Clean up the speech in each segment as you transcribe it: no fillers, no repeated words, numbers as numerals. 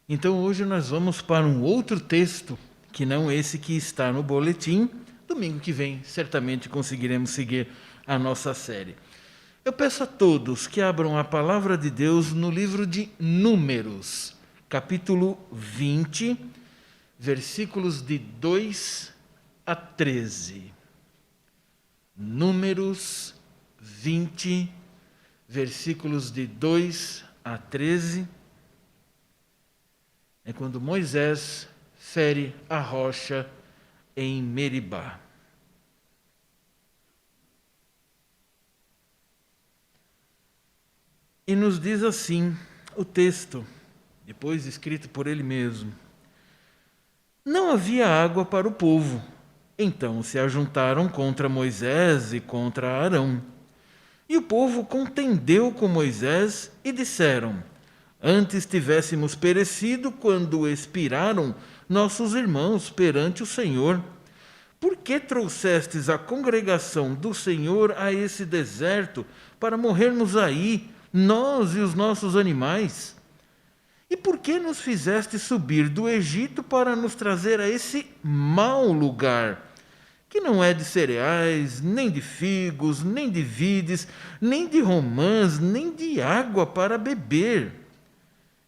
Então hoje nós vamos para um outro texto, que não esse que está no boletim. Domingo que vem, certamente conseguiremos seguir a nossa série. Eu peço a todos que abram a palavra de Deus no livro de Números, capítulo 20, versículos de 2 a 13. Números 20, versículos de 2 a 13. É quando Moisés fere a rocha em Meribá. E nos diz assim o texto, depois escrito por ele mesmo: Não havia água para o povo, então se ajuntaram contra Moisés e contra Arão. E o povo contendeu com Moisés e disseram: Antes tivéssemos perecido quando expiraram nossos irmãos perante o Senhor. Por que trouxestes a congregação do Senhor a esse deserto para morrermos aí, nós e os nossos animais? E por que nos fizeste subir do Egito para nos trazer a esse mau lugar, que não é de cereais, nem de figos, nem de vides, nem de romãs, nem de água para beber?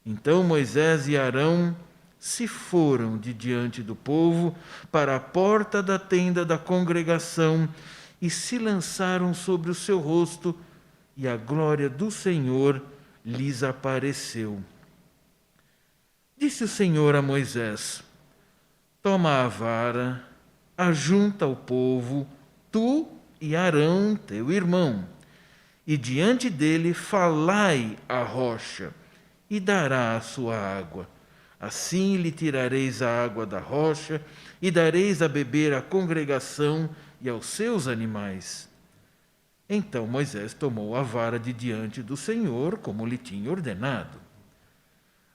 Então Moisés e Arão se foram de diante do povo para a porta da tenda da congregação e se lançaram sobre o seu rosto, e a glória do Senhor lhes apareceu. Disse o Senhor a Moisés: Toma a vara, ajunta o povo, tu e Arão, teu irmão, e diante dele falai a rocha, e dará a sua água. Assim lhe tirareis a água da rocha, e dareis a beber à congregação e aos seus animais. Então Moisés tomou a vara de diante do Senhor, como lhe tinha ordenado.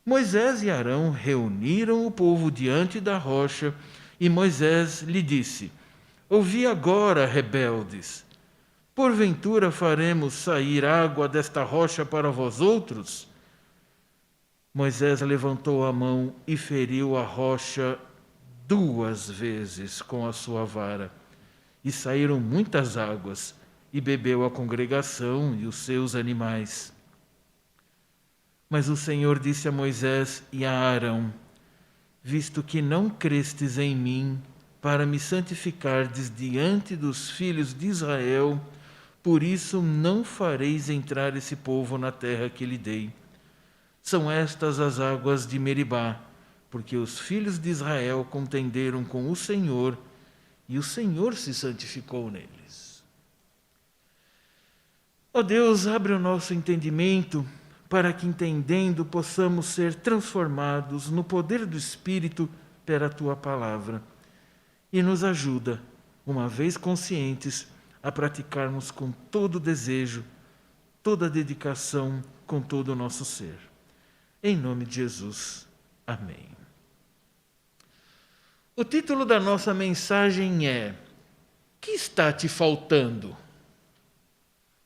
Moisés e Arão reuniram o povo diante da rocha, e Moisés lhe disse: Ouvi agora, rebeldes, porventura faremos sair água desta rocha para vós outros? Moisés levantou a mão e feriu a rocha 2 vezes com a sua vara, e saíram muitas águas, e bebeu a congregação e os seus animais. Mas o Senhor disse a Moisés e a Arão: Visto que não crestes em mim, para me santificardes diante dos filhos de Israel, por isso não fareis entrar esse povo na terra que lhe dei. São estas as águas de Meribá, porque os filhos de Israel contenderam com o Senhor, e o Senhor se santificou neles. Ó Deus, abre o nosso entendimento, para que, entendendo, possamos ser transformados no poder do Espírito pela Tua palavra. E nos ajuda, uma vez conscientes, a praticarmos com todo desejo, toda dedicação, com todo o nosso ser. Em nome de Jesus. Amém. O título da nossa mensagem é: Que está te faltando?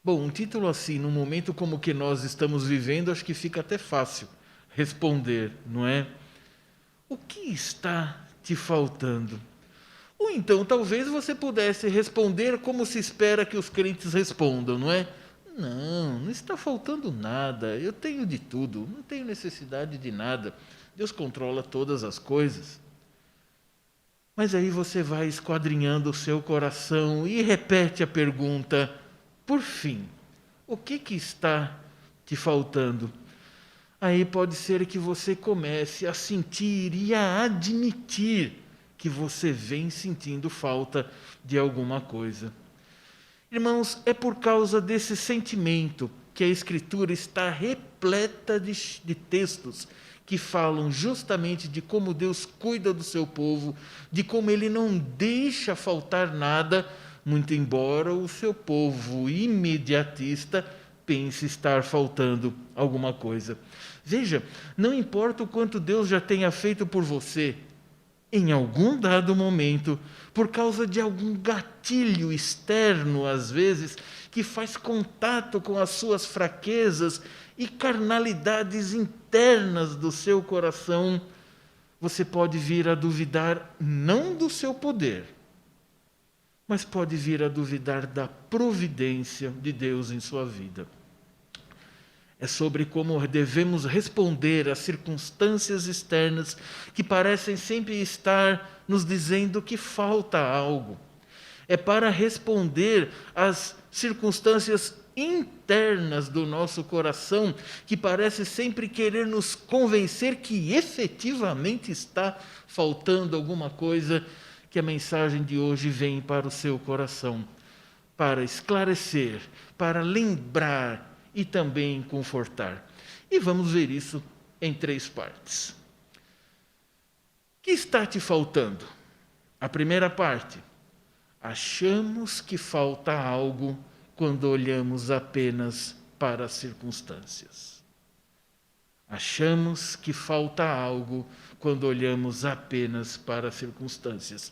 Bom, um título assim, num momento como o que nós estamos vivendo, acho que fica até fácil responder, não é? O que está te faltando? Ou então, talvez você pudesse responder como se espera que os crentes respondam, não é? Não está faltando nada, eu tenho de tudo, não tenho necessidade de nada, Deus controla todas as coisas. Mas aí você vai esquadrinhando o seu coração e repete a pergunta: por fim, o que está te faltando? Aí pode ser que você comece a sentir e a admitir que você vem sentindo falta de alguma coisa. Irmãos, é por causa desse sentimento que a Escritura está repleta de textos que falam justamente de como Deus cuida do seu povo, de como Ele não deixa faltar nada, muito embora o seu povo imediatista pense estar faltando alguma coisa. Veja, não importa o quanto Deus já tenha feito por você, em algum dado momento, por causa de algum gatilho externo, às vezes, que faz contato com as suas fraquezas e carnalidades internas do seu coração, você pode vir a duvidar não do seu poder, mas pode vir a duvidar da providência de Deus em sua vida. É sobre como devemos responder às circunstâncias externas que parecem sempre estar nos dizendo que falta algo. É para responder às circunstâncias internas do nosso coração que parece sempre querer nos convencer que efetivamente está faltando alguma coisa, que a mensagem de hoje vem para o seu coração, para esclarecer, para lembrar e também confortar. E vamos ver isso em 3 partes. O que está te faltando? A primeira parte. Achamos que falta algo quando olhamos apenas para as circunstâncias. Achamos que falta algo quando olhamos apenas para as circunstâncias.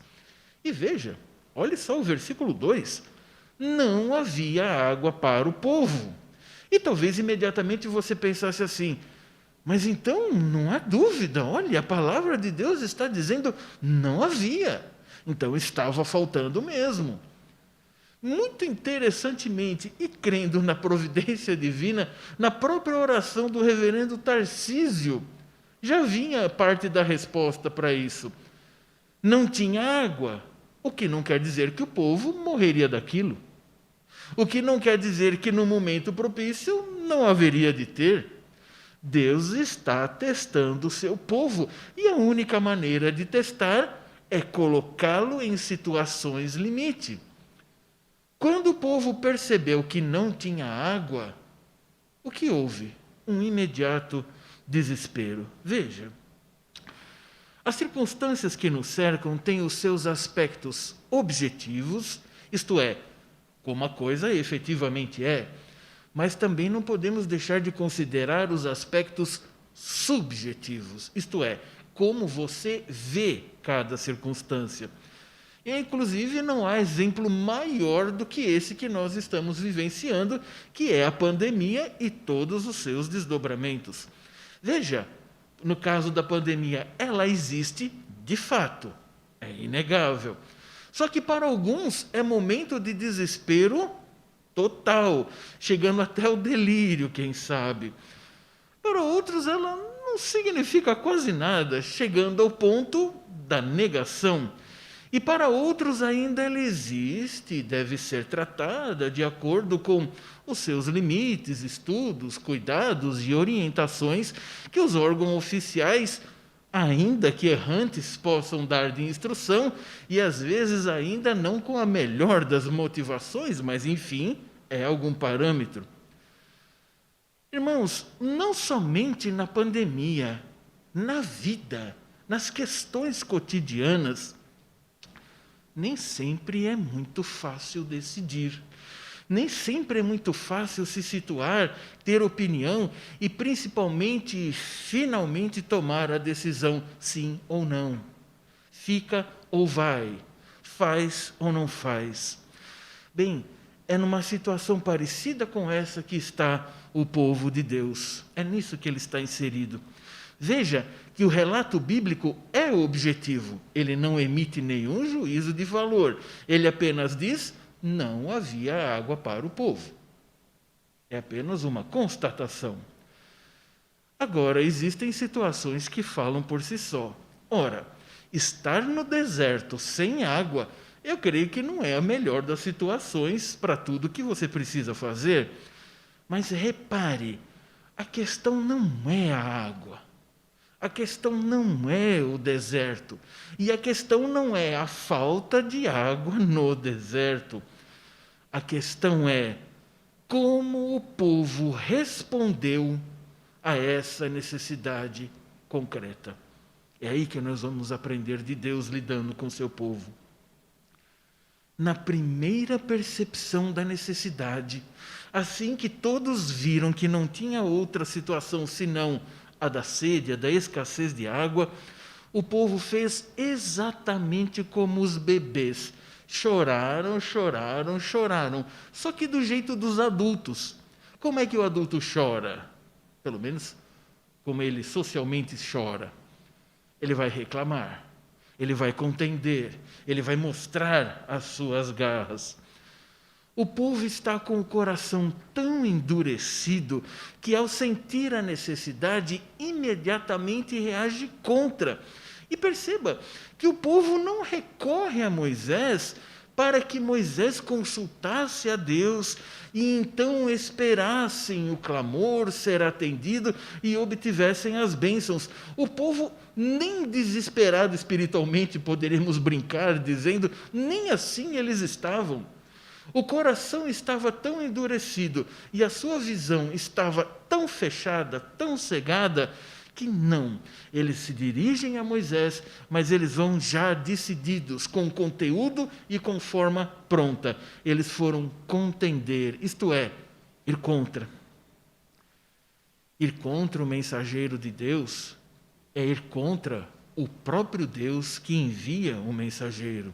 E veja, olhe só o versículo 2. Não havia água para o povo. E talvez imediatamente você pensasse assim, mas então não há dúvida, olha, a palavra de Deus está dizendo não havia. Então estava faltando mesmo. Muito interessantemente, e crendo na providência divina, na própria oração do reverendo Tarcísio, já vinha parte da resposta para isso. Não tinha água, o que não quer dizer que o povo morreria daquilo. O que não quer dizer que no momento propício não haveria de ter. Deus está testando o seu povo, e a única maneira de testar é colocá-lo em situações limite. Quando o povo percebeu que não tinha água, o que houve? Um imediato desespero. Veja, as circunstâncias que nos cercam têm os seus aspectos objetivos, isto é, como a coisa efetivamente é, mas também não podemos deixar de considerar os aspectos subjetivos, isto é, como você vê cada circunstância. E, inclusive, não há exemplo maior do que esse que nós estamos vivenciando, que é a pandemia e todos os seus desdobramentos. Veja, no caso da pandemia, ela existe de fato, é inegável. Só que para alguns é momento de desespero total, chegando até o delírio, quem sabe. Para outros ela não significa quase nada, chegando ao ponto da negação. E para outros ainda ela existe e deve ser tratada de acordo com os seus limites, estudos, cuidados e orientações que os órgãos oficiais, ainda que errantes, possam dar de instrução, e às vezes ainda não com a melhor das motivações, mas enfim, é algum parâmetro. Irmãos, não somente na pandemia, na vida, nas questões cotidianas, nem sempre é muito fácil decidir. Nem sempre é muito fácil se situar, ter opinião e, principalmente, finalmente tomar a decisão sim ou não. Fica ou vai, faz ou não faz. Bem, é numa situação parecida com essa que está o povo de Deus. É nisso que ele está inserido. Veja que o relato bíblico é objetivo. Ele não emite nenhum juízo de valor. Ele apenas diz: não havia água para o povo. É apenas uma constatação. Agora, existem situações que falam por si só. Ora, estar no deserto sem água, eu creio que não é a melhor das situações para tudo que você precisa fazer. Mas repare, a questão não é a água. A questão não é o deserto. E a questão não é a falta de água no deserto. A questão é como o povo respondeu a essa necessidade concreta. É aí que nós vamos aprender de Deus lidando com o seu povo. Na primeira percepção da necessidade, assim que todos viram que não tinha outra situação senão a da sede, a da escassez de água, o povo fez exatamente como os bebês. Choraram, choraram, choraram. Só que do jeito dos adultos. Como é que o adulto chora? pelo menos como ele socialmente chora. Ele vai reclamar, ele vai contender, ele vai mostrar as suas garras. O povo está com o coração tão endurecido que, ao sentir a necessidade, imediatamente reage contra. E perceba que o povo não recorre a Moisés para que Moisés consultasse a Deus e então esperassem o clamor ser atendido e obtivessem as bênçãos. O povo, nem desesperado espiritualmente, poderíamos brincar dizendo, nem assim eles estavam. O coração estava tão endurecido e a sua visão estava tão fechada, tão cegada, que não. Eles se dirigem a Moisés, mas eles vão já decididos, com conteúdo e com forma pronta. Eles foram contender, isto é, ir contra. Ir contra o mensageiro de Deus é ir contra o próprio Deus que envia o mensageiro.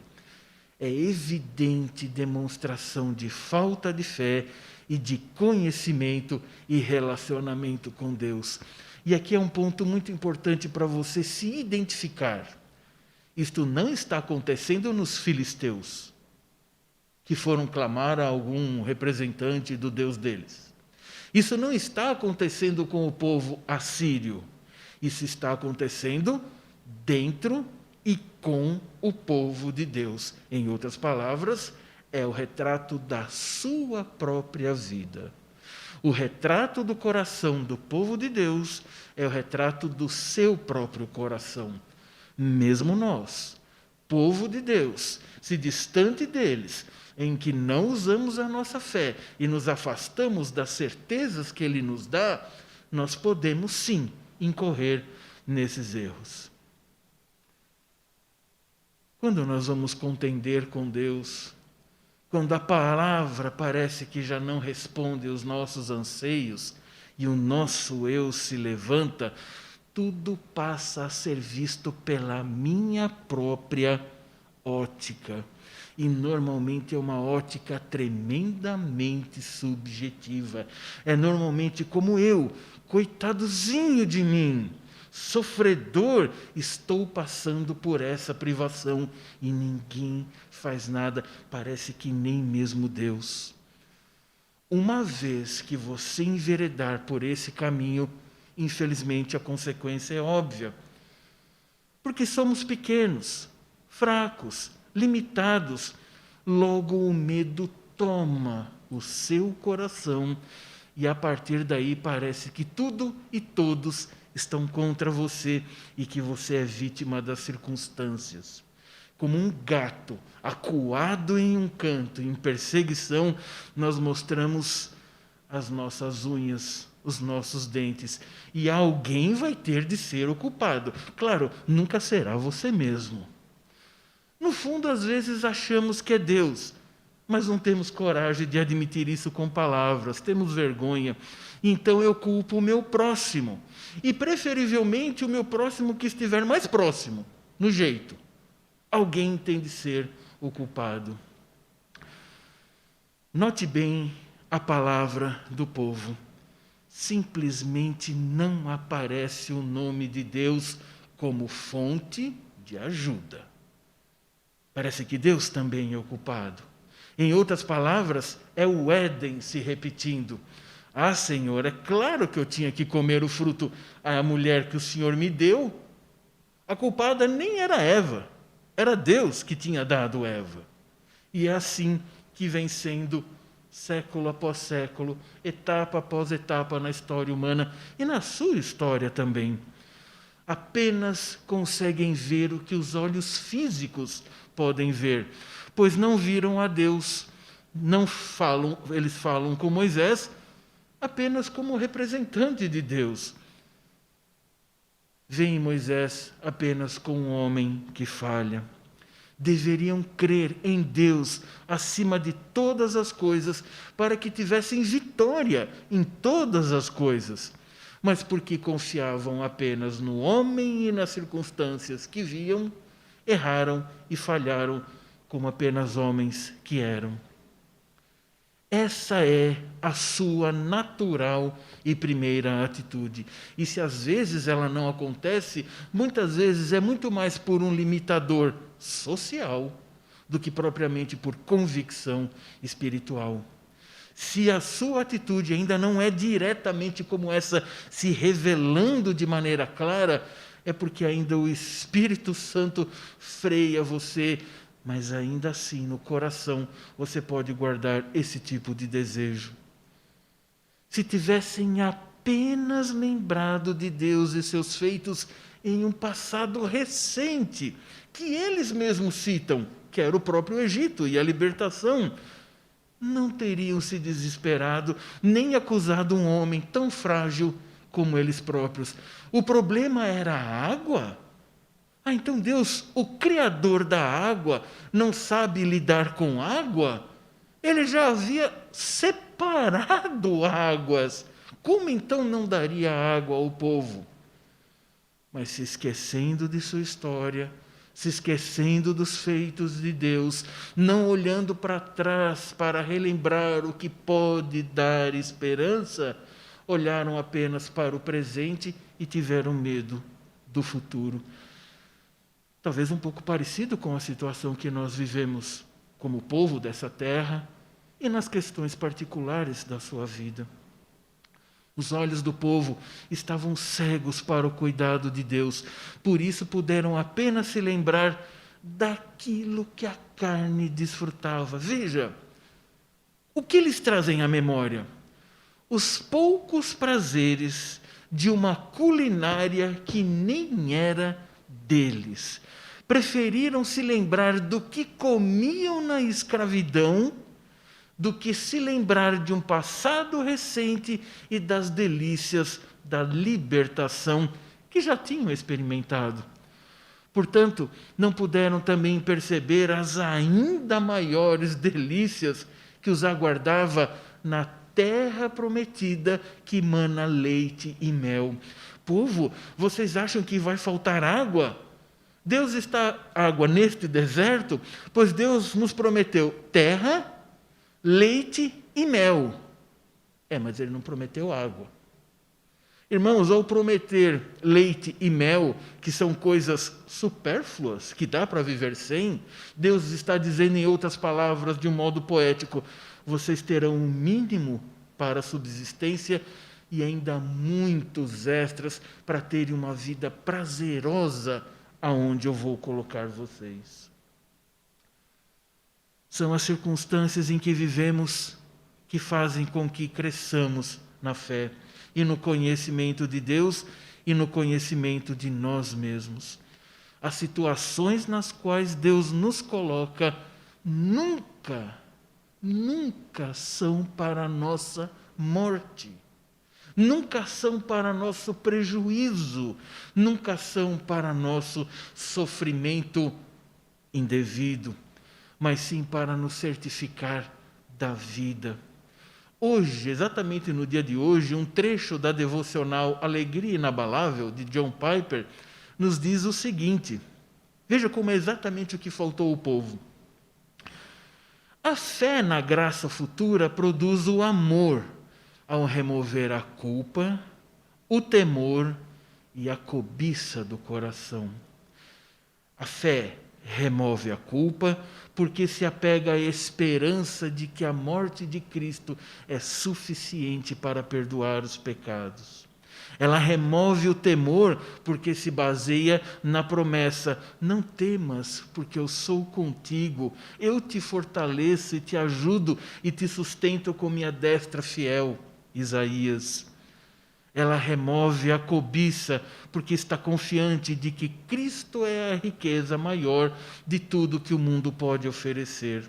É evidente demonstração de falta de fé e de conhecimento e relacionamento com Deus. E aqui é um ponto muito importante para você se identificar. Isto não está acontecendo nos filisteus, que foram clamar a algum representante do Deus deles. Isso não está acontecendo com o povo assírio. Isso está acontecendo dentro e com o povo de Deus. Em outras palavras, é o retrato da sua própria vida. O retrato do coração do povo de Deus é o retrato do seu próprio coração. Mesmo nós, povo de Deus, se distante deles, em que não usamos a nossa fé e nos afastamos das certezas que Ele nos dá, nós podemos sim incorrer nesses erros. Quando nós vamos contender com Deus, quando a palavra parece que já não responde aos nossos anseios e o nosso eu se levanta, tudo passa a ser visto pela minha própria ótica. E normalmente é uma ótica tremendamente subjetiva. É normalmente como eu, coitadozinho de mim, sofredor, estou passando por essa privação e ninguém faz nada, parece que nem mesmo Deus. Uma vez que você enveredar por esse caminho, infelizmente a consequência é óbvia. Porque somos pequenos, fracos, limitados, logo o medo toma o seu coração e a partir daí parece que tudo e todos estão contra você e que você é vítima das circunstâncias. Como um gato acuado em um canto, em perseguição, nós mostramos as nossas unhas, os nossos dentes, e alguém vai ter de ser o culpado. Claro, nunca será você mesmo. No fundo, às vezes achamos que é Deus, mas não temos coragem de admitir isso com palavras, temos vergonha. Então eu culpo o meu próximo, e preferivelmente o meu próximo que estiver mais próximo, no jeito. Alguém tem de ser o culpado. Note bem a palavra do povo. Simplesmente não aparece o nome de Deus como fonte de ajuda. Parece que Deus também é o culpado. Em outras palavras, é o Éden se repetindo. Ah, Senhor, é claro que eu tinha que comer o fruto à mulher que o Senhor me deu. A culpada nem era Eva, era Deus que tinha dado Eva. E é assim que vem sendo século após século, etapa após etapa na história humana e na sua história também. Apenas conseguem ver o que os olhos físicos podem ver, pois não viram a Deus. Não falam, eles falam com Moisés apenas como representante de Deus. Veem Moisés apenas como um homem que falha. Deveriam crer em Deus acima de todas as coisas para que tivessem vitória em todas as coisas. Mas porque confiavam apenas no homem e nas circunstâncias que viam, erraram e falharam como apenas homens que eram. Essa é a sua natural e primeira atitude. E se às vezes ela não acontece, muitas vezes é muito mais por um limitador social do que propriamente por convicção espiritual. Se a sua atitude ainda não é diretamente como essa, se revelando de maneira clara, é porque ainda o Espírito Santo freia você, mas ainda assim no coração você pode guardar esse tipo de desejo. Se tivessem apenas lembrado de Deus e seus feitos em um passado recente, que eles mesmos citam, que era o próprio Egito e a libertação, não teriam se desesperado, nem acusado um homem tão frágil como eles próprios. O problema era a água? Ah, então Deus, o Criador da água, não sabe lidar com água? Ele já havia separado águas. Como então não daria água ao povo? Mas se esquecendo de sua história, se esquecendo dos feitos de Deus, não olhando para trás para relembrar o que pode dar esperança, olharam apenas para o presente e tiveram medo do futuro. Talvez um pouco parecido com a situação que nós vivemos como povo dessa terra e nas questões particulares da sua vida. Os olhos do povo estavam cegos para o cuidado de Deus, por isso puderam apenas se lembrar daquilo que a carne desfrutava. Veja, o que eles trazem à memória? Os poucos prazeres de uma culinária que nem era deles. Preferiram se lembrar do que comiam na escravidão do que se lembrar de um passado recente e das delícias da libertação que já tinham experimentado. Portanto, não puderam também perceber as ainda maiores delícias que os aguardava na terra prometida que mana leite e mel. Povo, vocês acham que vai faltar água? Deus está água neste deserto? Pois Deus nos prometeu terra, leite e mel. Mas ele não prometeu água. Irmãos, ao prometer leite e mel, que são coisas supérfluas, que dá para viver sem, Deus está dizendo em outras palavras, de um modo poético, vocês terão um mínimo para a subsistência e ainda muitos extras para terem uma vida prazerosa aonde eu vou colocar vocês. São as circunstâncias em que vivemos que fazem com que cresçamos na fé e no conhecimento de Deus e no conhecimento de nós mesmos. As situações nas quais Deus nos coloca nunca são para a nossa morte. Nunca são para nosso prejuízo, nunca são para nosso sofrimento indevido, mas sim para nos certificar da vida. Hoje, exatamente no dia de hoje, um trecho da devocional Alegria Inabalável, de John Piper, nos diz o seguinte, veja como é exatamente o que faltou ao povo. A fé na graça futura produz o amor, ao remover a culpa, o temor e a cobiça do coração. A fé remove a culpa, porque se apega à esperança de que a morte de Cristo é suficiente para perdoar os pecados. Ela remove o temor, porque se baseia na promessa: não temas, porque eu sou contigo, eu te fortaleço e te ajudo e te sustento com minha destra fiel. Isaías. Ela remove a cobiça, porque está confiante de que Cristo é a riqueza maior de tudo que o mundo pode oferecer.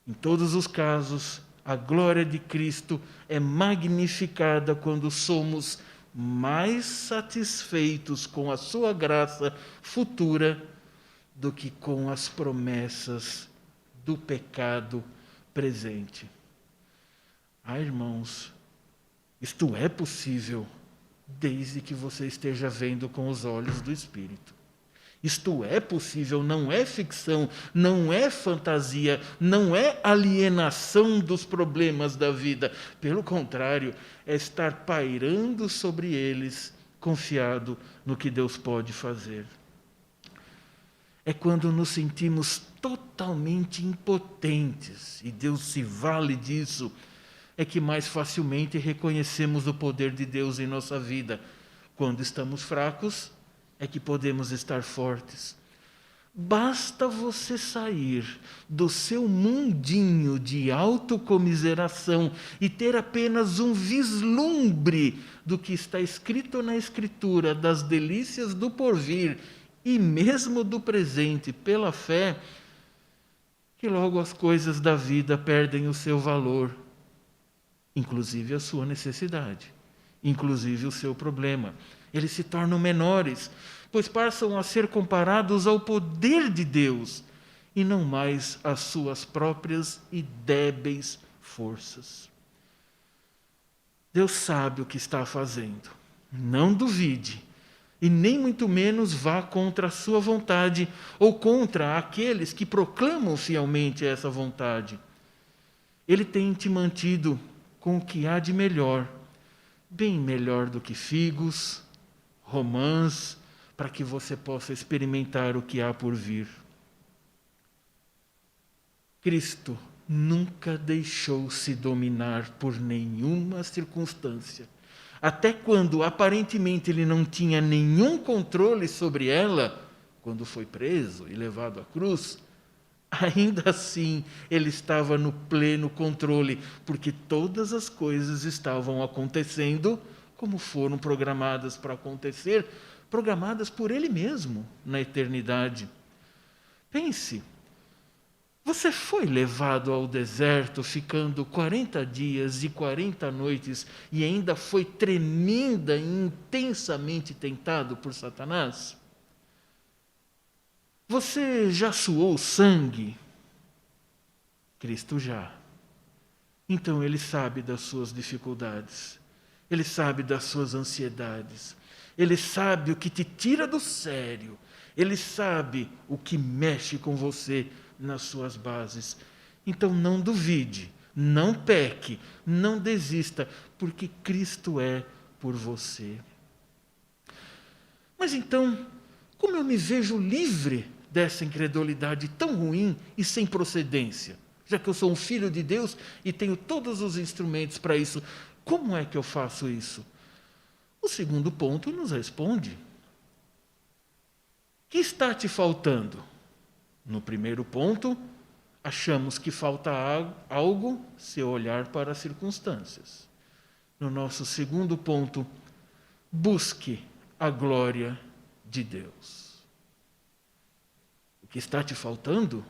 Em todos os casos, a glória de Cristo é magnificada quando somos mais satisfeitos com a sua graça futura do que com as promessas do pecado presente. Irmãos, isto é possível desde que você esteja vendo com os olhos do Espírito. Isto é possível, não é ficção, não é fantasia, não é alienação dos problemas da vida. Pelo contrário, é estar pairando sobre eles, confiado no que Deus pode fazer. É quando nos sentimos totalmente impotentes, e Deus se vale disso, é que mais facilmente reconhecemos o poder de Deus em nossa vida. Quando estamos fracos, é que podemos estar fortes. Basta você sair do seu mundinho de autocomiseração e ter apenas um vislumbre do que está escrito na Escritura, das delícias do porvir e mesmo do presente, pela fé, que logo as coisas da vida perdem o seu valor, inclusive a sua necessidade, inclusive o seu problema. Eles se tornam menores, pois passam a ser comparados ao poder de Deus e não mais às suas próprias e débeis forças. Deus sabe o que está fazendo. Não duvide, e nem muito menos vá contra a sua vontade ou contra aqueles que proclamam fielmente essa vontade. Ele tem te mantido com o que há de melhor, bem melhor do que figos, romãs, para que você possa experimentar o que há por vir. Cristo nunca deixou-se dominar por nenhuma circunstância. Até quando aparentemente ele não tinha nenhum controle sobre ela, quando foi preso e levado à cruz, ainda assim ele estava no pleno controle, porque todas as coisas estavam acontecendo como foram programadas para acontecer, programadas por ele mesmo na eternidade. Pense, você foi levado ao deserto, ficando 40 dias e 40 noites, e ainda foi tremenda e intensamente tentado por Satanás? Você já suou sangue? Cristo já. Então ele sabe das suas dificuldades, ele sabe das suas ansiedades, ele sabe o que te tira do sério, ele sabe o que mexe com você nas suas bases. Então não duvide, não peque, não desista, porque Cristo é por você. Mas então, como eu me vejo livre dessa incredulidade tão ruim e sem procedência? Já que eu sou um filho de Deus e tenho todos os instrumentos para isso, como é que eu faço isso? O segundo ponto nos responde. O que está te faltando? No primeiro ponto, achamos que falta algo se olhar para as circunstâncias. No nosso segundo ponto, busque a glória de Deus. O que está te faltando?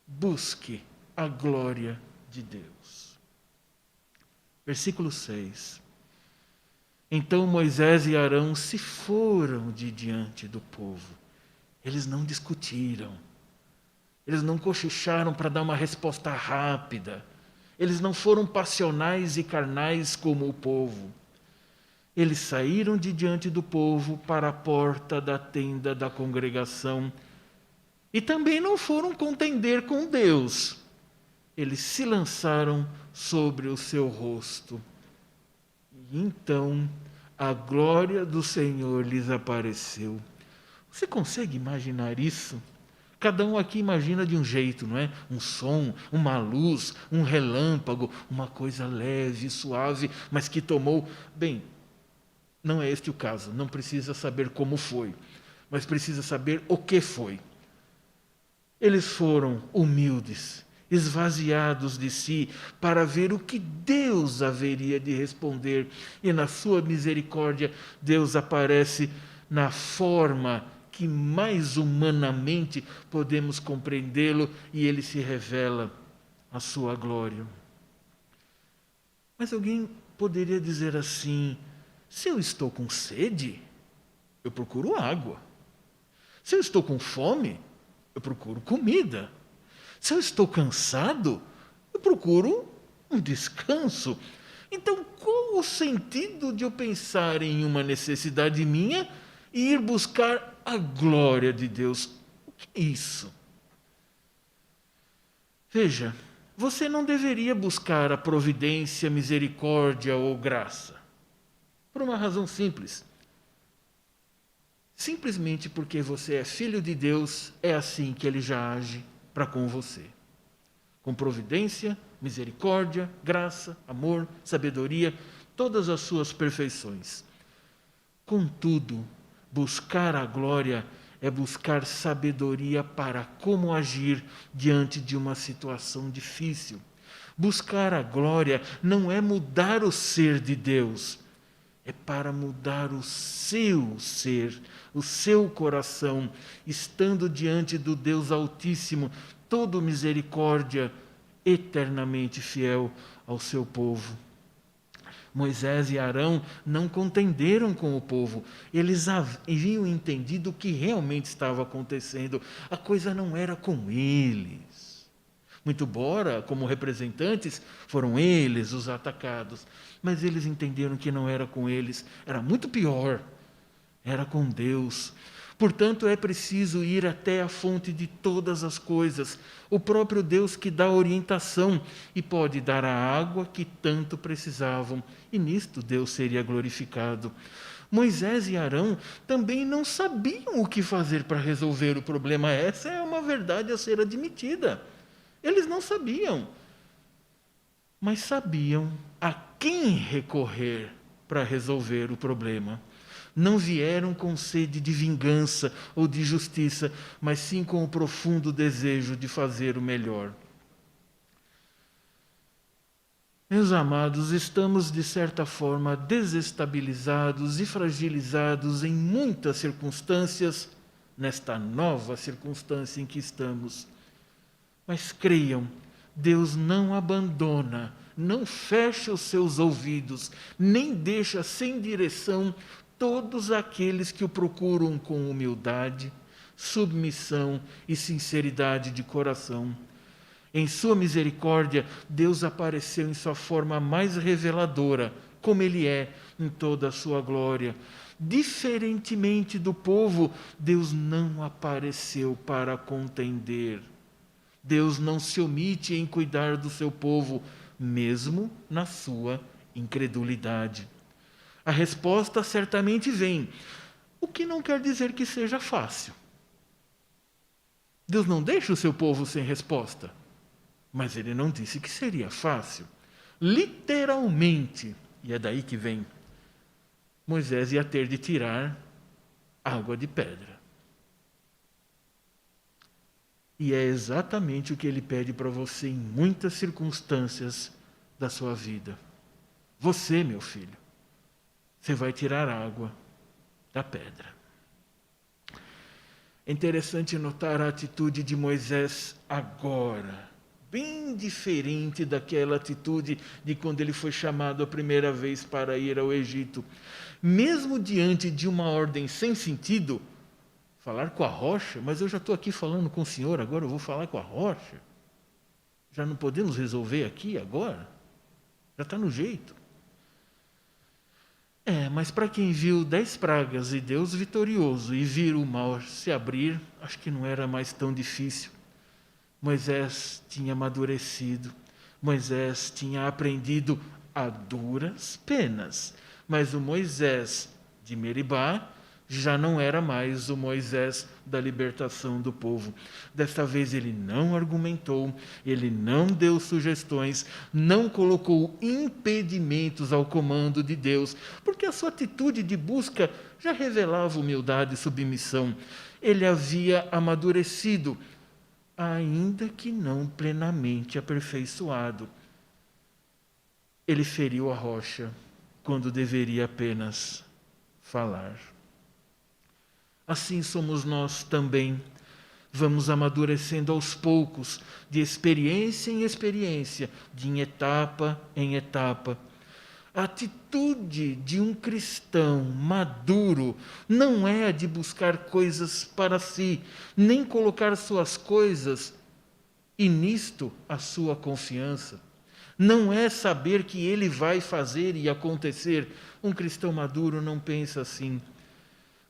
Busque a glória de Deus. Versículo 6. Então Moisés e Arão se foram de diante do povo. Eles não discutiram. Eles não cochicharam para dar uma resposta rápida. Eles não foram passionais e carnais como o povo. Eles saíram de diante do povo para a porta da tenda da congregação e também não foram contender com Deus. Eles se lançaram sobre o seu rosto. E então a glória do Senhor lhes apareceu. Você consegue imaginar isso? Cada um aqui imagina de um jeito, não é? Um som, uma luz, um relâmpago, uma coisa leve, suave, mas que tomou... Bem, não é este o caso, não precisa saber como foi, mas precisa saber o que foi. Eles foram humildes, esvaziados de si, para ver o que Deus haveria de responder. E na sua misericórdia, Deus aparece na forma que mais humanamente podemos compreendê-lo, e ele se revela a sua glória. Mas alguém poderia dizer assim: se eu estou com sede, eu procuro água. Se eu estou com fome, eu procuro comida. Se eu estou cansado, eu procuro um descanso. Então, qual o sentido de eu pensar em uma necessidade minha e ir buscar a glória de Deus. O que é isso? Veja, você não deveria buscar a providência, misericórdia ou graça. Por uma razão simples. Simplesmente porque você é filho de Deus, é assim que Ele já age para com você. Com providência, misericórdia, graça, amor, sabedoria, todas as suas perfeições. Contudo, buscar a glória é buscar sabedoria para como agir diante de uma situação difícil. Buscar a glória não é mudar o ser de Deus, é para mudar o seu ser, o seu coração, estando diante do Deus Altíssimo, todo misericórdia, eternamente fiel ao seu povo. Moisés e Arão não contenderam com o povo. Eles haviam entendido o que realmente estava acontecendo. A coisa não era com eles. Muito embora, como representantes, foram eles os atacados. Mas eles entenderam que não era com eles. Era muito pior. Era com Deus. Portanto, é preciso ir até a fonte de todas as coisas, o próprio Deus que dá orientação e pode dar a água que tanto precisavam, e nisto Deus seria glorificado. Moisés e Arão também não sabiam o que fazer para resolver o problema. Essa é uma verdade a ser admitida. Eles não sabiam, mas sabiam a quem recorrer para resolver o problema. Não vieram com sede de vingança ou de justiça, mas sim com o profundo desejo de fazer o melhor. Meus amados, estamos de certa forma desestabilizados e fragilizados em muitas circunstâncias, nesta nova circunstância em que estamos. Mas creiam, Deus não abandona, não fecha os seus ouvidos, nem deixa sem direção todos aqueles que o procuram com humildade, submissão e sinceridade de coração. Em sua misericórdia, Deus apareceu em sua forma mais reveladora, como Ele é em toda a sua glória. Diferentemente do povo, Deus não apareceu para contender. Deus não se omite em cuidar do seu povo, mesmo na sua incredulidade. A resposta certamente vem, o que não quer dizer que seja fácil. Deus não deixa o seu povo sem resposta, mas Ele não disse que seria fácil. Literalmente, e é daí que vem, Moisés ia ter de tirar água de pedra. E é exatamente o que Ele pede para você em muitas circunstâncias da sua vida. Você, meu filho, você vai tirar água da pedra. É interessante notar a atitude de Moisés agora, bem diferente daquela atitude de quando ele foi chamado a primeira vez para ir ao Egito. Mesmo diante de uma ordem sem sentido, falar com a rocha, mas eu já estou aqui falando com o Senhor, agora eu vou falar com a rocha. Já não podemos resolver aqui agora? Já está no jeito. Mas para quem viu 10 pragas e Deus vitorioso e vir o mar se abrir, acho que não era mais tão difícil. Moisés tinha amadurecido, Moisés tinha aprendido a duras penas, mas o Moisés de Meribá já não era mais o Moisés da libertação do povo. Desta vez ele não argumentou, ele não deu sugestões, não colocou impedimentos ao comando de Deus, porque a sua atitude de busca já revelava humildade e submissão. Ele havia amadurecido, ainda que não plenamente aperfeiçoado. Ele feriu a rocha quando deveria apenas falar. Assim somos nós também. Vamos amadurecendo aos poucos, de experiência em experiência, de etapa em etapa. A atitude de um cristão maduro não é a de buscar coisas para si, nem colocar suas coisas e nisto a sua confiança. Não é saber que ele vai fazer e acontecer. Um cristão maduro não pensa assim.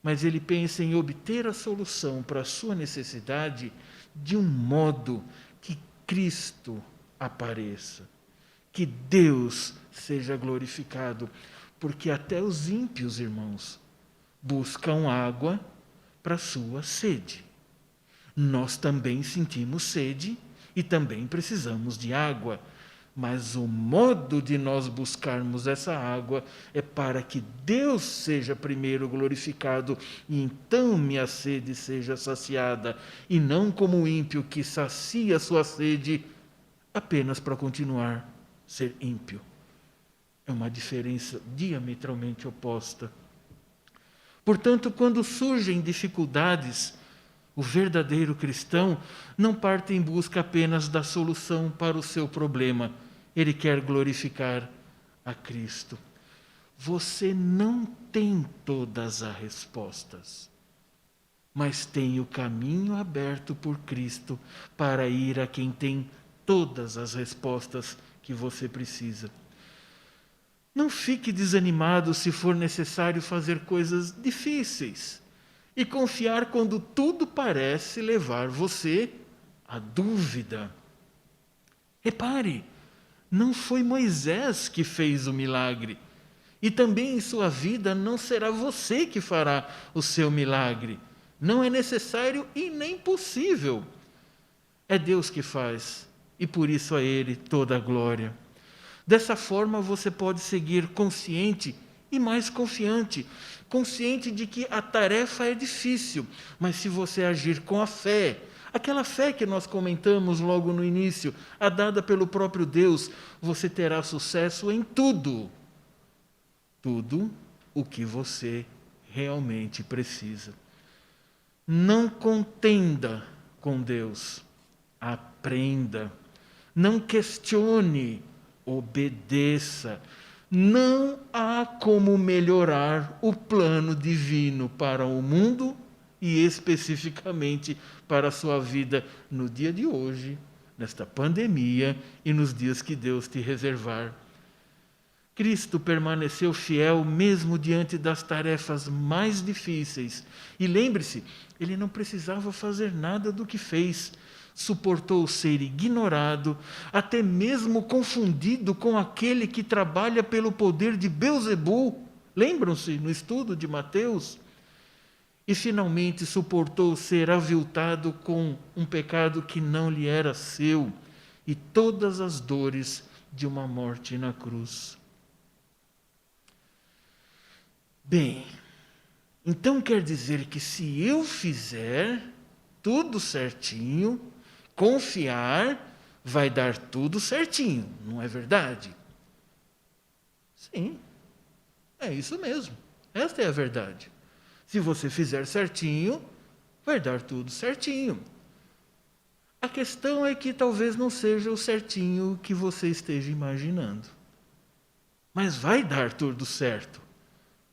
mas ele pensa em obter a solução para a sua necessidade de um modo que Cristo apareça, que Deus seja glorificado, porque até os ímpios, irmãos, buscam água para sua sede. Nós também sentimos sede e também precisamos de água, mas o modo de nós buscarmos essa água é para que Deus seja primeiro glorificado e então minha sede seja saciada, e não como o ímpio que sacia sua sede apenas para continuar a ser ímpio. É uma diferença diametralmente oposta. Portanto, quando surgem dificuldades, o verdadeiro cristão não parte em busca apenas da solução para o seu problema. Ele quer glorificar a Cristo. Você não tem todas as respostas, mas tem o caminho aberto por Cristo para ir a quem tem todas as respostas que você precisa. Não fique desanimado se for necessário fazer coisas difíceis e confiar quando tudo parece levar você à dúvida. Repare, não foi Moisés que fez o milagre, e também em sua vida não será você que fará o seu milagre. Não é necessário e nem possível. É Deus que faz, e por isso a Ele toda a glória. Dessa forma você pode seguir consciente e mais confiante, consciente de que a tarefa é difícil, mas se você agir com a fé, aquela fé que nós comentamos logo no início, a dada pelo próprio Deus, você terá sucesso em tudo. Tudo o que você realmente precisa. Não contenda com Deus, aprenda. Não questione, obedeça. Não há como melhorar o plano divino para o mundo e especificamente para a sua vida no dia de hoje, nesta pandemia e nos dias que Deus te reservar. Cristo permaneceu fiel mesmo diante das tarefas mais difíceis. E lembre-se, ele não precisava fazer nada do que fez. Suportou ser ignorado, até mesmo confundido com aquele que trabalha pelo poder de Beelzebul. Lembram-se no estudo de Mateus? E finalmente suportou ser aviltado com um pecado que não lhe era seu e todas as dores de uma morte na cruz. Bem, então quer dizer que se eu fizer tudo certinho, confiar, vai dar tudo certinho, não é verdade? Sim, é isso mesmo. Esta é a verdade. Se você fizer certinho, vai dar tudo certinho. A questão é que talvez não seja o certinho que você esteja imaginando. Mas vai dar tudo certo,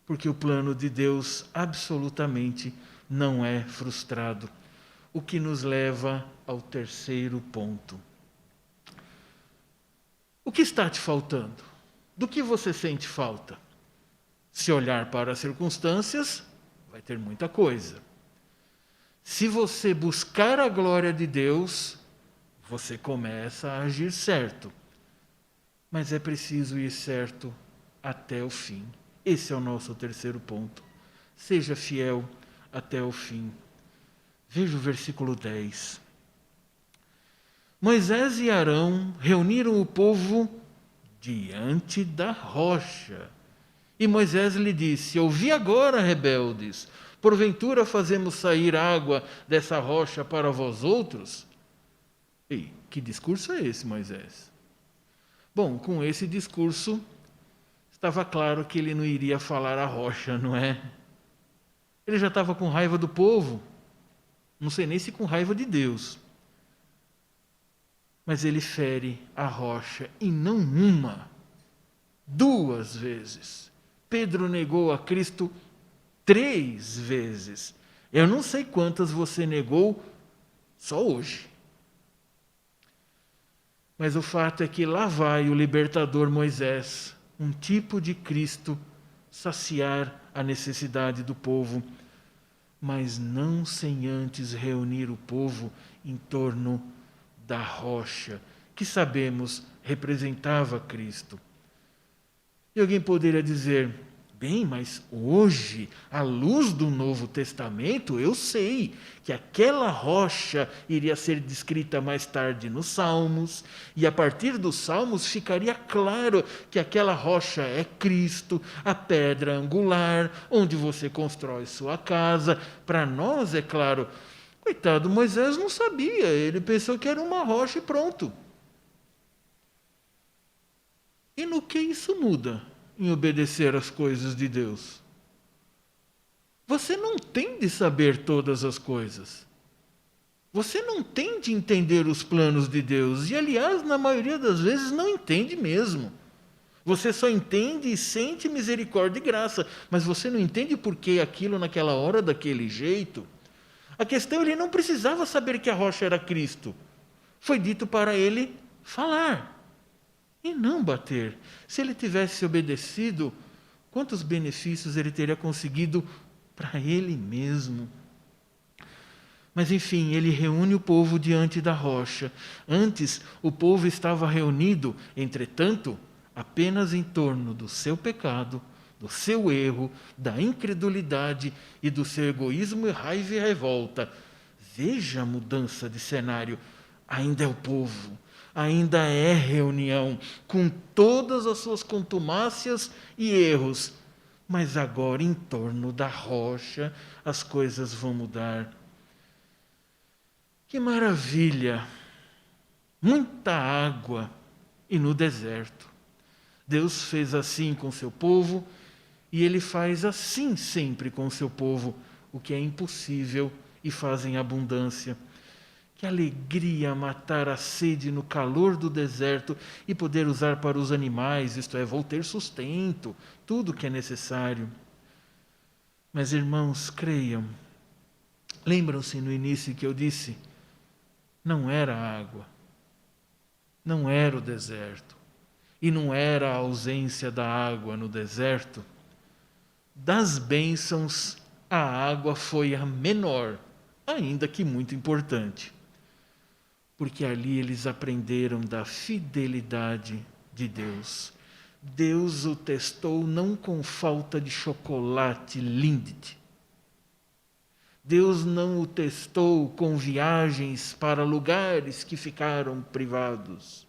porque o plano de Deus absolutamente não é frustrado. O que nos leva ao terceiro ponto. O que está te faltando? Do que você sente falta? Se olhar para as circunstâncias, vai ter muita coisa. Se você buscar a glória de Deus, você começa a agir certo. Mas é preciso ir certo até o fim. Esse é o nosso terceiro ponto. Seja fiel até o fim. Veja o versículo 10. Moisés e Arão reuniram o povo diante da rocha. E Moisés lhe disse: ouvi agora, rebeldes, porventura fazemos sair água dessa rocha para vós outros? Ei, que discurso é esse, Moisés? Bom, com esse discurso, estava claro que ele não iria falar a rocha, não é? Ele já estava com raiva do povo, não sei nem se com raiva de Deus. Mas ele fere a rocha, e não uma, 2 vezes. Pedro negou a Cristo 3 vezes. Eu não sei quantas você negou só hoje. Mas o fato é que lá vai o libertador Moisés, um tipo de Cristo, saciar a necessidade do povo. mas não sem antes reunir o povo em torno da rocha, que sabemos representava Cristo. E alguém poderia dizer: bem, mas hoje, à luz do Novo Testamento, eu sei que aquela rocha iria ser descrita mais tarde nos Salmos, e a partir dos Salmos ficaria claro que aquela rocha é Cristo, a pedra angular, onde você constrói sua casa. Para nós, é claro, coitado, Moisés não sabia, ele pensou que era uma rocha e pronto. E no que isso muda em obedecer às coisas de Deus? Você não tem de saber todas as coisas. Você não tem de entender os planos de Deus. E, aliás, na maioria das vezes não entende mesmo. Você só entende e sente misericórdia e graça, mas você não entende por que aquilo naquela hora daquele jeito. A questão, ele não precisava saber que a rocha era Cristo. Foi dito para ele falar e não bater. Se ele tivesse obedecido, quantos benefícios ele teria conseguido para ele mesmo? Mas enfim, ele reúne o povo diante da rocha. Antes, o povo estava reunido, entretanto, apenas em torno do seu pecado, do seu erro, da incredulidade e do seu egoísmo, raiva e revolta. Veja a mudança de cenário. Ainda é o povo, ainda é reunião, com todas as suas contumácias e erros. Mas agora, em torno da rocha, as coisas vão mudar. Que maravilha! Muita água e no deserto. Deus fez assim com seu povo e Ele faz assim sempre com seu povo, o que é impossível e faz em abundância. Que alegria matar a sede no calor do deserto e poder usar para os animais, isto é, vou ter sustento, tudo que é necessário. Mas, irmãos, creiam, lembram-se no início que eu disse, não era a água, não era o deserto, e não era a ausência da água no deserto. Das bênçãos, a água foi a menor, ainda que muito importante. Porque ali eles aprenderam da fidelidade de Deus. Deus o testou não com falta de chocolate Lindt. Deus não o testou com viagens para lugares que ficaram privados.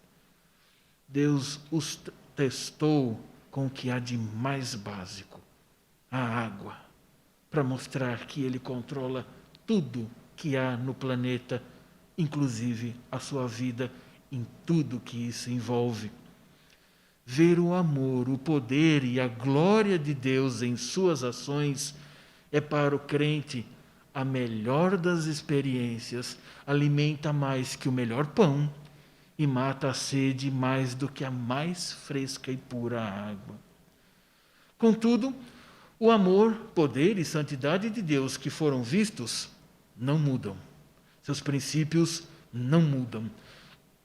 Deus os testou com o que há de mais básico, a água, para mostrar que Ele controla tudo que há no planeta, inclusive a sua vida, em tudo que isso envolve. Ver o amor, o poder e a glória de Deus em suas ações é para o crente a melhor das experiências, alimenta mais que o melhor pão e mata a sede mais do que a mais fresca e pura água. Contudo, o amor, poder e santidade de Deus que foram vistos não mudam. Seus princípios não mudam.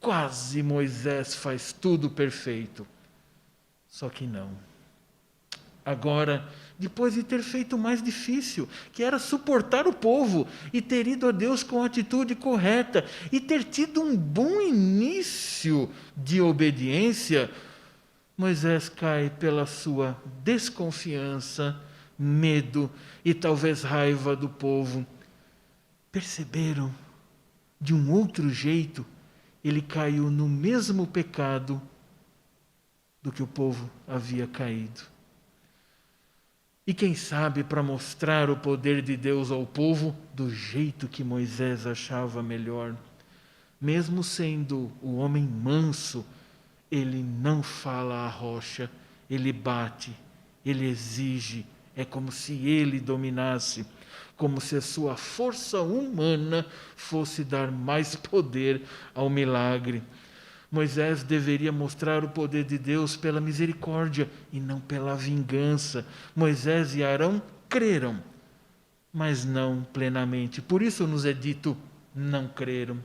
Quase Moisés faz tudo perfeito. Só que não. Agora, depois de ter feito o mais difícil, que era suportar o povo e ter ido a Deus com a atitude correta e ter tido um bom início de obediência, Moisés cai pela sua desconfiança, medo e talvez raiva do povo. Perceberam? De um outro jeito, ele caiu no mesmo pecado do que o povo havia caído. E quem sabe, para mostrar o poder de Deus ao povo do jeito que Moisés achava melhor, mesmo sendo o homem manso, ele não fala à rocha, ele bate, ele exige, é como se ele dominasse, como se a sua força humana fosse dar mais poder ao milagre. Moisés deveria mostrar o poder de Deus pela misericórdia e não pela vingança. Moisés e Arão creram, mas não plenamente. Por isso nos é dito, não creram.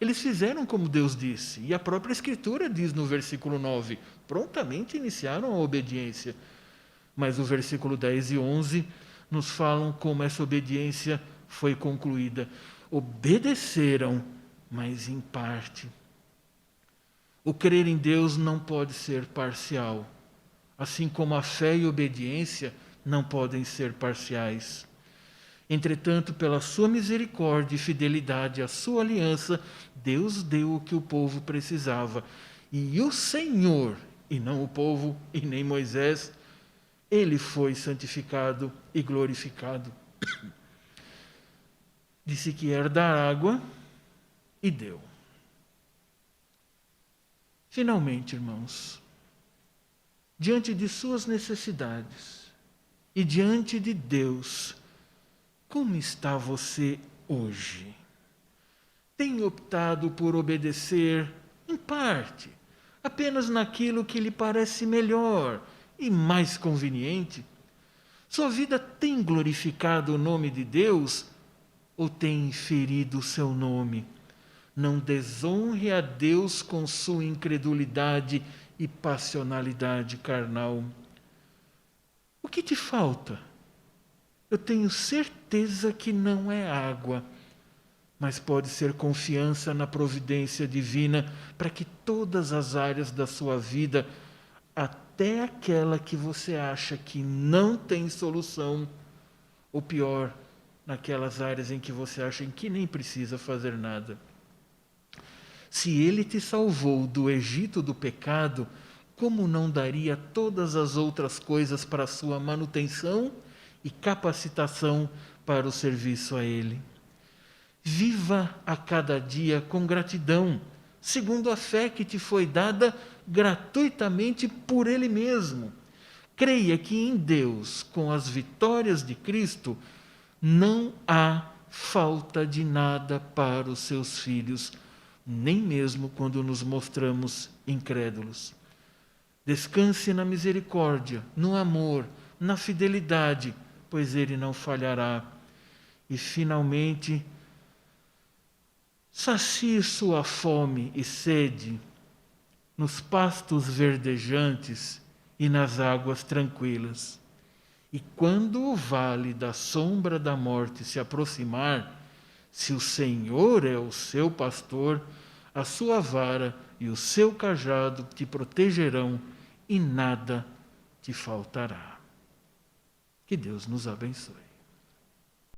Eles fizeram como Deus disse, e a própria Escritura diz no versículo 9, prontamente iniciaram a obediência. Mas o versículo 10 e 11 nos falam como essa obediência foi concluída. Obedeceram, mas em parte. O crer em Deus não pode ser parcial, assim como a fé e a obediência não podem ser parciais. Entretanto, pela sua misericórdia e fidelidade à sua aliança, Deus deu o que o povo precisava. E o Senhor, e não o povo e nem Moisés, ele foi santificado e glorificado. Disse que ia dar água e deu. Finalmente, irmãos, diante de suas necessidades e diante de Deus, como está você hoje? Tem optado por obedecer, em parte, apenas naquilo que lhe parece melhor e mais conveniente? Sua vida tem glorificado o nome de Deus ou tem ferido o seu nome? Não desonre a Deus com sua incredulidade e passionalidade carnal. O que te falta? Eu tenho certeza que não é água, mas pode ser confiança na providência divina para que todas as áreas da sua vida, até aquela que você acha que não tem solução, ou pior, naquelas áreas em que você acha que nem precisa fazer nada. Se ele te salvou do Egito do pecado, como não daria todas as outras coisas para a sua manutenção e capacitação para o serviço a ele? Viva a cada dia com gratidão, segundo a fé que te foi dada gratuitamente por ele mesmo. Creia que em Deus, com as vitórias de Cristo, não há falta de nada para os seus filhos, nem mesmo quando nos mostramos incrédulos. Descanse na misericórdia, no amor, na fidelidade, pois ele não falhará. E, finalmente, sacie sua fome e sede nos pastos verdejantes e nas águas tranquilas. E quando o vale da sombra da morte se aproximar, se o Senhor é o seu pastor, a sua vara e o seu cajado te protegerão e nada te faltará. Que Deus nos abençoe.